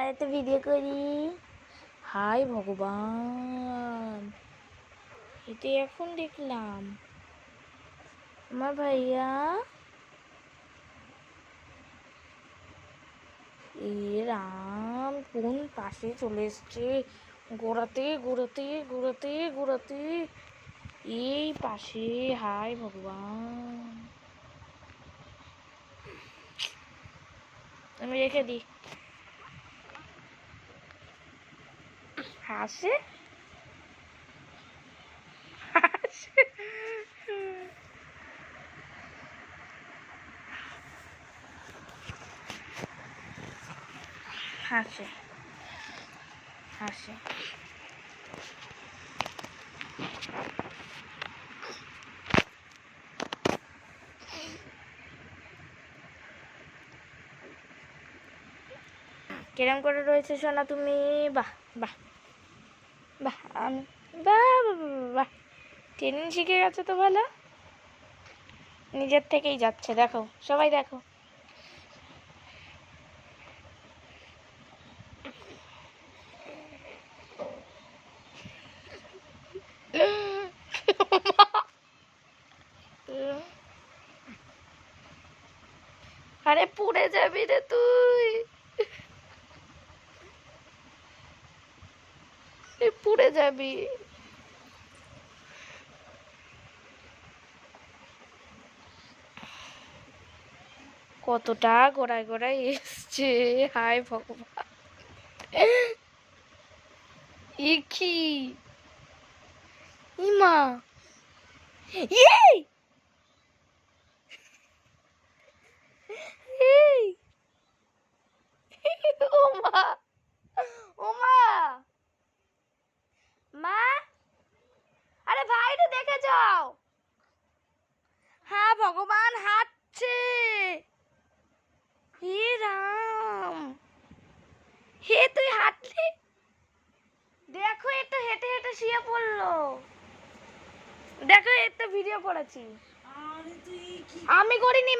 একটা ভিডিও করি। হাই ভগবান, এটা এখন দেখলাম আমার ভাইয়া। এ রাম, কোন পাশে চলে এসছে, গোড়াতে গোড়াতে গোড়াতে গোড়াতে এই পাশে। হাই ভগবান, আমি রেখে দিই। হাসে হাসে হাসে হাসে। কিরম করে রয়েছে সোনা তুমি? বাহ বাহ বাহ, আমি বাহ বাহ, ট্রেনিং শিখে গেছে তো ভালো, নিজের থেকেই যাচ্ছে। দেখো সবাই দেখো। আরে পুড়ে যাবি রে তুই, পুড়ে যাবি। কতটা গোড়ায় গোড়ায় এসছে, হায় ভগবান। এ কি ইমা, এই এই ও মা, ও মা, মা, আরে ভাইরে দেখে যাও। হ্যাঁ ভগবান, হাঁটছে। হে রাম, হে তুই হাঁটলি, দেখো একটু হেঁটে হেঁটে শুয়ে পড়লো। দেখো একটা ভিডিও করেছি, আমি করিনি।